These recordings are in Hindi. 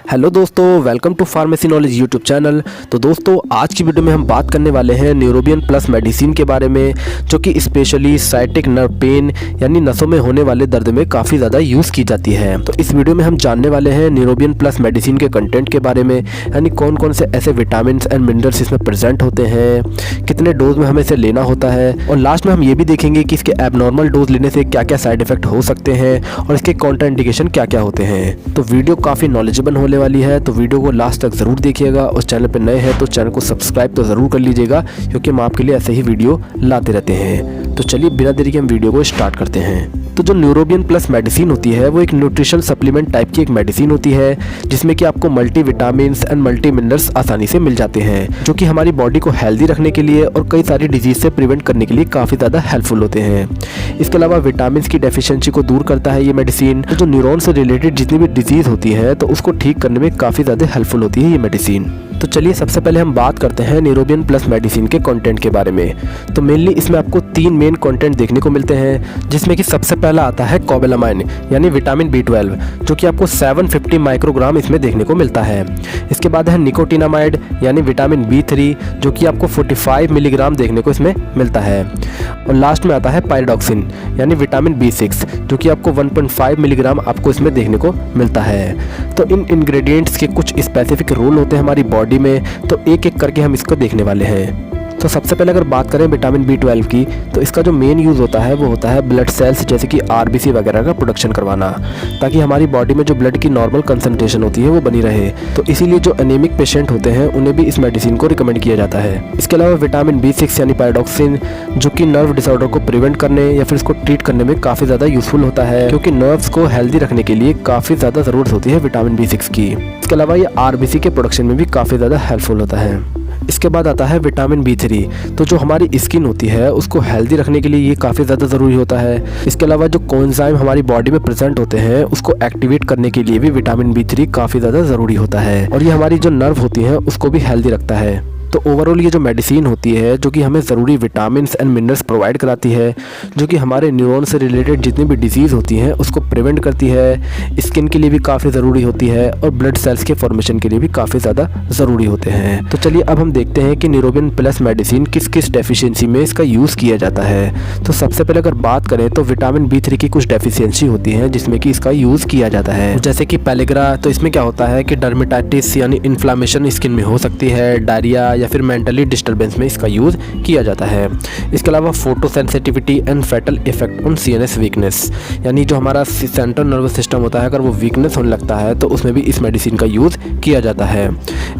हेलो दोस्तों, welcome to pharmacy knowledge YouTube channel. तो दोस्तों, आज की वीडियो में हम बात करने वाले हैं न्यूरोबियन प्लस मेडिसिन के बारे में, जो कि स्पेशली साइटिक नर्व पेन यानी नसों में होने वाले दर्द में काफ़ी ज़्यादा यूज़ की जाती है। तो इस वीडियो में हम जानने वाले हैं न्यूरोबियन प्लस मेडिसिन के कंटेंट के बारे में, यानी कौन कौन से ऐसे विटामिन एंड मिनरल्स इसमें प्रेजेंट होते हैं, कितने डोज में हमें इसे लेना होता है, और लास्ट में हम ये भी देखेंगे कि इसके एबनॉर्मल डोज लेने से क्या क्या साइड इफेक्ट हो सकते हैं और इसके कॉन्ट्राइंडिकेशन क्या क्या होते हैं। तो वीडियो काफ़ी नॉलेजेबल होने वाली है, तो वीडियो को लास्ट तक ज़रूर देखिएगा। और चैनल पर नए हैं तो चैनल को सब्सक्राइब तो ज़रूर कर लीजिएगा, क्योंकि हम आपके लिए ऐसे ही वीडियो लाते रहते हैं। तो चलिए बिना देरी के हम वीडियो को स्टार्ट करते हैं। तो जो न्यूरोबियन प्लस मेडिसिन होती है वो एक न्यूट्रिशन सप्लीमेंट टाइप की एक मेडिसिन होती है, जिसमें कि आपको multi vitamins and multi minerals आसानी से मिल जाते हैं, जो कि हमारी बॉडी को हेल्दी रखने के लिए और कई सारी डिजीज से प्रिवेंट करने के लिए काफ़ी ज़्यादा हेल्पफुल होते हैं। इसके अलावा विटामिन की डेफिशिएंसी को दूर करता है ये मेडिसिन। तो जो न्यूरॉन से रिलेटेड जितनी भी डिजीज होती है तो उसको ठीक करने में काफ़ी ज़्यादा हेल्पफुल होती है ये मेडिसिन। तो चलिए सबसे पहले हम बात करते हैं न्यूरोबियन प्लस मेडिसिन के कंटेंट के बारे में। तो मेनली इसमें आपको 3 मेन कंटेंट देखने को मिलते हैं, जिसमें कि सबसे पहला आता है कोबालामाइन यानी विटामिन B12, जो कि आपको 750 माइक्रोग्राम इसमें देखने को मिलता है। इसके बाद है निकोटिनामाइड यानी विटामिन B3, जो कि आपको 45 मिलीग्राम देखने को इसमें मिलता है। और लास्ट में आता है पायरोडॉक्सिन यानी विटामिन B6, जो कि आपको 1.5 मिलीग्राम आपको इसमें देखने को मिलता है। तो इन इंग्रेडिएंट्स के कुछ स्पेसिफिक रोल होते हैं हमारी बॉडी में, तो एक एक करके हम इसको देखने वाले हैं। तो सबसे पहले अगर बात करें विटामिन B12 की, तो इसका जो मेन यूज़ होता है वो होता है ब्लड सेल्स जैसे कि RBC वगैरह का प्रोडक्शन करवाना, ताकि हमारी बॉडी में जो ब्लड की नॉर्मल कंसंट्रेशन होती है वो बनी रहे। तो इसीलिए जो एनीमिक पेशेंट होते हैं उन्हें भी इस मेडिसिन को रिकमेंड किया जाता है। इसके अलावा विटामिन B6 यानी पायरोडॉक्सिन, जो कि नर्व डिसऑर्डर को प्रिवेंट करने या फिर इसको ट्रीट करने में काफ़ी ज़्यादा यूजफुल होता है, क्योंकि नर्व्स को हेल्दी रखने के लिए काफ़ी ज़्यादा ज़रूरत होती है विटामिन B6 की। इसके अलावा ये RBC के प्रोडक्शन में भी काफ़ी ज़्यादा हेल्पफुल होता है। इसके बाद आता है विटामिन B3, तो जो हमारी स्किन होती है उसको हेल्दी रखने के लिए ये काफ़ी ज़्यादा ज़रूरी होता है। इसके अलावा जो कोएंजाइम हमारी बॉडी में प्रेजेंट होते हैं उसको एक्टिवेट करने के लिए भी विटामिन B3 काफ़ी ज़्यादा ज़रूरी होता है, और ये हमारी जो नर्व होती हैं उसको भी हेल्दी रखता है। तो ओवरऑल ये जो मेडिसिन होती है, जो कि हमें ज़रूरी विटामिन एंड मिनरल्स प्रोवाइड कराती है, जो कि हमारे न्यूरॉन से रिलेटेड जितनी भी डिजीज़ होती हैं उसको प्रिवेंट करती है, स्किन के लिए भी काफ़ी ज़रूरी होती है, और ब्लड सेल्स के फॉर्मेशन के लिए भी काफ़ी ज़्यादा ज़रूरी होते हैं। तो चलिए अब हम देखते हैं कि न्यूरोबियन प्लस मेडिसिन किस किस डेफिशिएंसी में इसका यूज़ किया जाता है। तो सबसे पहले अगर बात करें तो विटामिन B3 की कुछ डेफिशिएंसी होती है जिसमें कि इसका यूज़ किया जाता है, जैसे कि पेलिग्रा। तो इसमें क्या होता है कि डर्मेटाइटिस यानी इन्फ्लामेशन स्किन में हो सकती है, डायरिया या फिर मेंटली डिस्टर्बेंस में इसका यूज़ किया जाता है। इसके अलावा photo sensitivity and fatal effect on CNS weakness, यानी जो हमारा सेंट्रल नर्वस सिस्टम होता है अगर वो वीकनेस होने लगता है तो उसमें भी इस मेडिसिन का यूज़ किया जाता है।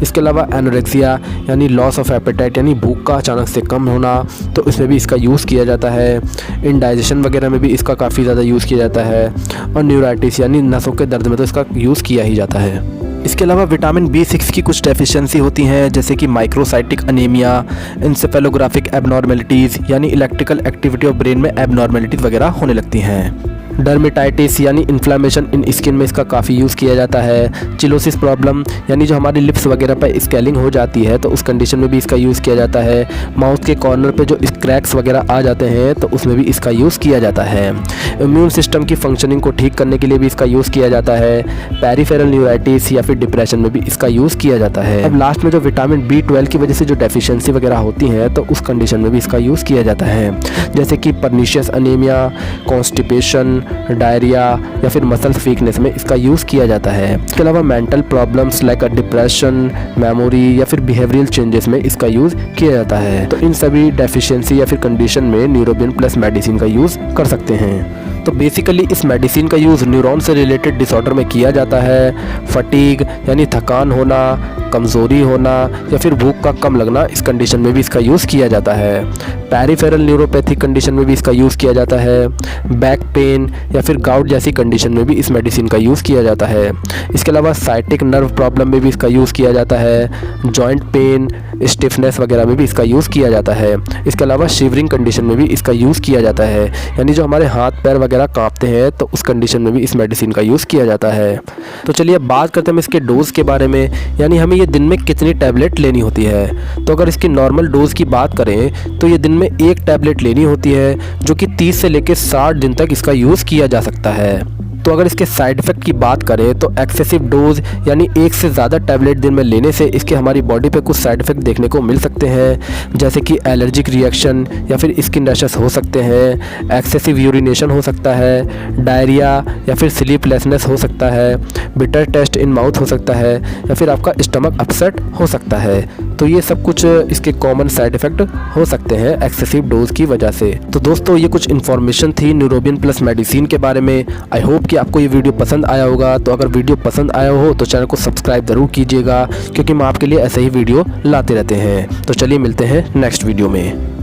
इसके अलावा एनोरेक्सिया यानी लॉस ऑफ एपेटाइट यानी भूख का अचानक से कम होना, तो इसमें भी इसका यूज़ किया जाता है। इंडाइजेशन वगैरह में भी इसका काफ़ी ज़्यादा यूज़ किया जाता है, और न्यूराइटिस यानी नसों के दर्द में तो इसका यूज़ किया ही जाता है। इसके अलावा विटामिन B6 की कुछ डेफिशिएंसी होती हैं, जैसे कि माइक्रोसाइटिक अनीमिया, इंसेफेलोग्राफिक एबनॉर्मेलिटीज़ यानी इलेक्ट्रिकल एक्टिविटी ऑफ ब्रेन में एबनॉर्मेलिटीज़ वगैरह होने लगती हैं। डर्मेटाइटिस यानी इन्फ्लामेशन इन स्किन में इसका काफ़ी यूज़ किया जाता है। चिलोसिस प्रॉब्लम यानी जो हमारी लिप्स वगैरह पर स्केलिंग हो जाती है तो उस कंडीशन में भी इसका यूज़ किया जाता है। माउथ के कॉर्नर पे जो क्रैक्स वगैरह आ जाते हैं तो उसमें भी इसका यूज़ किया जाता है। इम्यून सिस्टम की फंक्शनिंग को ठीक करने के लिए भी इसका यूज़ किया जाता है। पेरिफेरल न्यूराइटिस या फिर डिप्रेशन में भी इसका यूज़ किया जाता है। अब लास्ट में जो विटामिन B12 की वजह से जो डेफिशिएंसी वगैरह होती हैं तो उस कंडीशन में भी इसका यूज़ किया जाता है, जैसे कि पर्निशियस अनीमिया, कॉन्स्टिपेशन, डायरिया या फिर मसल्स वीकनेस में इसका यूज़ किया जाता है। इसके अलावा mental problems like depression, memory या फिर बिहेवियरल चेंजेस में इसका यूज़ किया जाता है। तो इन सभी डेफिशिएंसी या फिर कंडीशन में न्यूरोबियन प्लस मेडिसिन का यूज़ कर सकते हैं। तो बेसिकली इस मेडिसिन का यूज़ न्यूरॉन से रिलेटेड डिसऑर्डर में किया जाता है। फटीग यानी थकान होना, कमज़ोरी होना या फिर भूख का कम लगना, इस कंडीशन में भी इसका यूज़ किया जाता है। पेरिफेरल न्यूरोपैथिक कंडीशन में भी इसका यूज़ किया जाता है। बैक पेन या फिर गाउट जैसी कंडीशन में भी इस मेडिसिन का यूज़ किया जाता है। इसके अलावा साइटिक नर्व प्रॉब्लम में भी इसका यूज़ किया जाता है। जॉइंट पेन, स्टिफनेस वगैरह में भी इसका यूज़ किया जाता है। इसके अलावा शिवरिंग कंडीशन में भी इसका यूज़ किया जाता है, यानी जो हमारे हाथ पैर वगैरह कांपते हैं तो उस कंडीशन में भी इस मेडिसिन का यूज़ किया जाता है। तो चलिए अब बात करते हैं इसके डोज के बारे में, यानी हमें ये दिन में कितनी टैबलेट लेनी होती है। तो अगर इसकी नॉर्मल डोज की बात करें तो ये दिन में 1 टैबलेट लेनी होती है, जो कि 30 से लेकर 60 दिन तक इसका यूज़ किया जा सकता है। तो अगर इसके साइड इफ़ेक्ट की बात करें तो एक्सेसिव डोज यानी एक से ज़्यादा टैबलेट दिन में लेने से इसके हमारी बॉडी पे कुछ साइड इफ़ेक्ट देखने को मिल सकते हैं, जैसे कि एलर्जिक रिएक्शन या फिर स्किन रैशेस हो सकते हैं, एक्सेसिव यूरिनेशन हो सकता है, डायरिया या फिर स्लीपलेसनेस हो सकता है, बिटर टेस्ट इन माउथ हो सकता है या फिर आपका स्टमक अपसेट हो सकता है। तो ये सब कुछ इसके कॉमन साइड इफ़ेक्ट हो सकते हैं एक्सेसिव डोज की वजह से। तो दोस्तों ये कुछ इन्फॉर्मेशन थी न्यूरोबियन प्लस मेडिसिन के बारे में। आई होप कि आपको ये वीडियो पसंद आया होगा। तो अगर वीडियो पसंद आया हो तो चैनल को सब्सक्राइब ज़रूर कीजिएगा, क्योंकि हम आपके लिए ऐसे ही वीडियो लाते रहते हैं। तो चलिए मिलते हैं नेक्स्ट वीडियो में।